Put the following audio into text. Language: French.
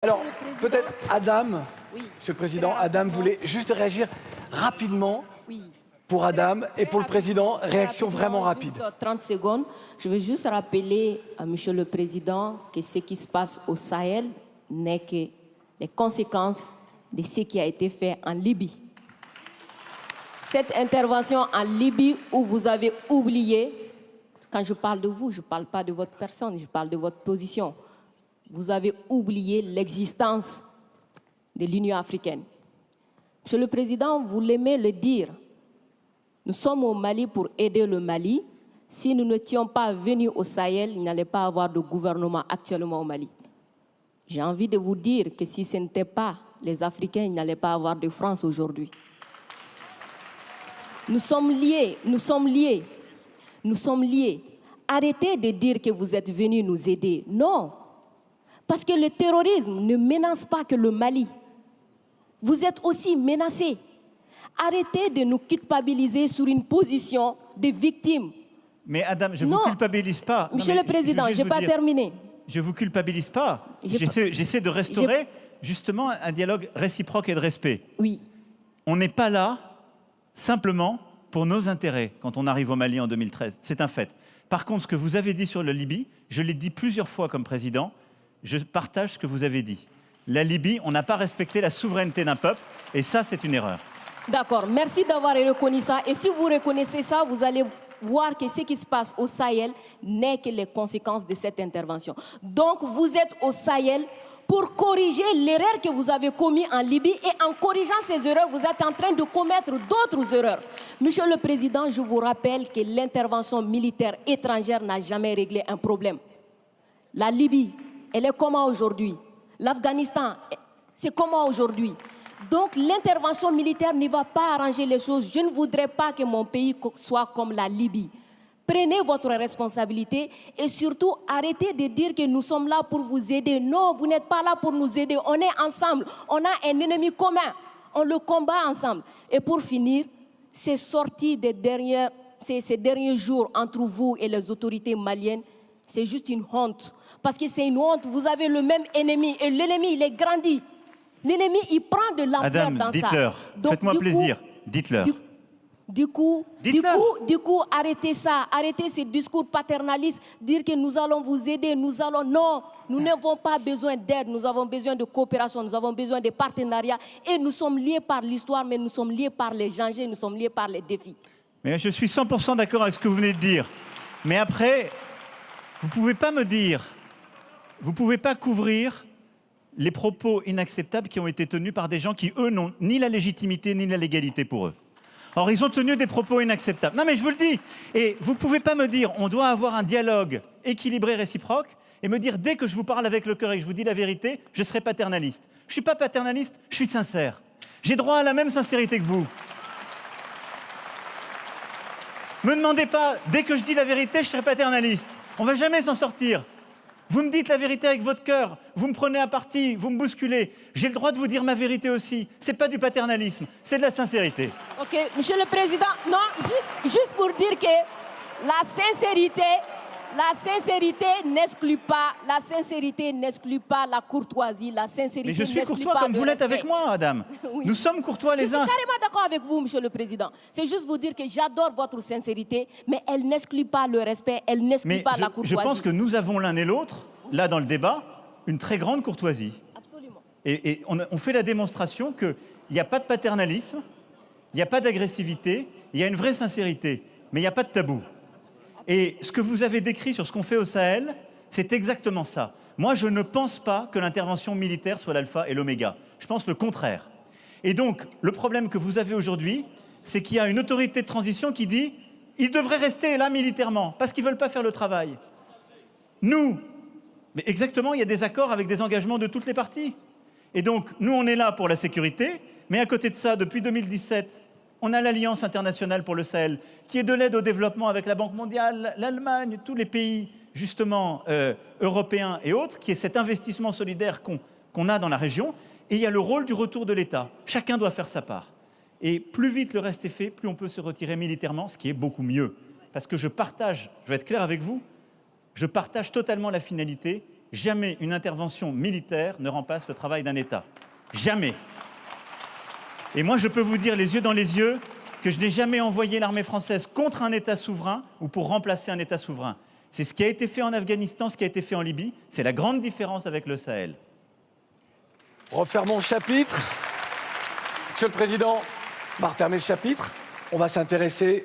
Alors, peut-être Adam, Oui. Monsieur le Président, Adam voulait juste réagir rapidement. Oui. Pour Adam et pour le Président, réaction Rapidement, vraiment rapide. juste 30 secondes. Je veux juste rappeler à Monsieur le Président que ce qui se passe au Sahel n'est que les conséquences de ce qui a été fait en Libye. Cette intervention en Libye où vous avez oublié, quand je parle de vous, je ne parle pas de votre personne, je parle de votre position. Vous avez oublié l'existence de l'Union africaine. Monsieur le Président, vous l'aimez le dire. Nous sommes au Mali pour aider le Mali. Si nous n'étions pas venus au Sahel, il n'allait pas avoir de gouvernement actuellement au Mali. J'ai envie de vous dire que si ce n'était pas les Africains, il n'allait pas avoir de France aujourd'hui. Nous sommes liés, nous sommes liés, nous sommes liés. Arrêtez de dire que vous êtes venus nous aider. Non, parce que le terrorisme ne menace pas que le Mali. Vous êtes aussi menacés. Arrêtez de nous culpabiliser sur une position de victime. Mais Adam, je ne vous culpabilise pas. Monsieur le Président, je n'ai pas terminé. Je ne vous culpabilise pas. J'essaie de restaurer justement un dialogue réciproque et de respect. Oui. On n'est pas là simplement pour nos intérêts quand on arrive au Mali en 2013. C'est un fait. Par contre, ce que vous avez dit sur la Libye, je l'ai dit plusieurs fois comme président, je partage ce que vous avez dit. La Libye, on n'a pas respecté la souveraineté d'un peuple et ça, c'est une erreur. D'accord, merci d'avoir reconnu ça. Et si vous reconnaissez ça, vous allez voir que ce qui se passe au Sahel n'est que les conséquences de cette intervention. Donc, vous êtes au Sahel pour corriger l'erreur que vous avez commise en Libye. Et en corrigeant ces erreurs, vous êtes en train de commettre d'autres erreurs. Monsieur le Président, je vous rappelle que l'intervention militaire étrangère n'a jamais réglé un problème. La Libye, elle est comment aujourd'hui? L'Afghanistan, c'est comment aujourd'hui? Donc l'intervention militaire ne va pas arranger les choses. Je ne voudrais pas que mon pays soit comme la Libye. Prenez votre responsabilité et surtout arrêtez de dire que nous sommes là pour vous aider. Non, vous n'êtes pas là pour nous aider. On est ensemble. On a un ennemi commun. On le combat ensemble. Et pour finir, ces sorties ces derniers jours entre vous et les autorités maliennes, c'est juste une honte. Parce que c'est une honte. Vous avez le même ennemi et l'ennemi, il est grandi. L'ennemi, il prend de l'ampleur dans ça. Dites-leur, faites-moi plaisir, dites-leur. Du coup, arrêtez ça, arrêtez ces discours paternalistes, dire que nous allons vous aider, non, nous n'avons pas besoin d'aide, nous avons besoin de coopération, nous avons besoin de partenariat et nous sommes liés par l'histoire, mais nous sommes liés par les dangers, nous sommes liés par les défis. Mais je suis 100% d'accord avec ce que vous venez de dire. Mais après, vous ne pouvez pas me dire, vous ne pouvez pas couvrir les propos inacceptables qui ont été tenus par des gens qui, eux, n'ont ni la légitimité ni la légalité pour eux. Or, ils ont tenu des propos inacceptables. Non, mais je vous le dis. Et vous ne pouvez pas me dire, on doit avoir un dialogue équilibré, réciproque, et me dire, dès que je vous parle avec le cœur et que je vous dis la vérité, je serai paternaliste. Je ne suis pas paternaliste, je suis sincère. J'ai droit à la même sincérité que vous. Me demandez pas, dès que je dis la vérité, je serai paternaliste. On ne va jamais s'en sortir. Vous me dites la vérité avec votre cœur, vous me prenez à partie, vous me bousculez. J'ai le droit de vous dire ma vérité aussi. Ce n'est pas du paternalisme, c'est de la sincérité. Ok, Monsieur le Président, non, juste pour dire que la sincérité n'exclut pas la courtoisie, la sincérité. Mais je suis courtois comme vous l'êtes avec moi, Adam. Oui. Nous sommes courtois les uns. Je suis carrément d'accord avec vous, Monsieur le Président. C'est juste vous dire que j'adore votre sincérité, mais elle n'exclut pas le respect, elle n'exclut pas la courtoisie. Je pense que nous avons l'un et l'autre, là dans le débat, une très grande courtoisie. Absolument. Et on fait la démonstration qu'il n'y a pas de paternalisme, il n'y a pas d'agressivité, il y a une vraie sincérité, mais il n'y a pas de tabou. Et ce que vous avez décrit sur ce qu'on fait au Sahel, c'est exactement ça. Moi, je ne pense pas que l'intervention militaire soit l'alpha et l'oméga. Je pense le contraire. Et donc, le problème que vous avez aujourd'hui, c'est qu'il y a une autorité de transition qui dit « ils devraient rester là militairement, parce qu'ils ne veulent pas faire le travail ». Nous, mais exactement, il y a des accords avec des engagements de toutes les parties. Et donc, nous, on est là pour la sécurité, mais à côté de ça, depuis 2017, on a l'Alliance internationale pour le Sahel, qui est de l'aide au développement avec la Banque mondiale, l'Allemagne, tous les pays, justement, européens et autres, qui est cet investissement solidaire qu'on a dans la région. Et il y a le rôle du retour de l'État. Chacun doit faire sa part. Et plus vite le reste est fait, plus on peut se retirer militairement, ce qui est beaucoup mieux. Parce que je vais être clair avec vous, je partage totalement la finalité jamais une intervention militaire ne remplace le travail d'un État. Jamais. Et moi, je peux vous dire les yeux dans les yeux que je n'ai jamais envoyé l'armée française contre un État souverain ou pour remplacer un État souverain. C'est ce qui a été fait en Afghanistan, ce qui a été fait en Libye. C'est la grande différence avec le Sahel. Refermons le chapitre. Monsieur le Président, on va refermer le chapitre. On va s'intéresser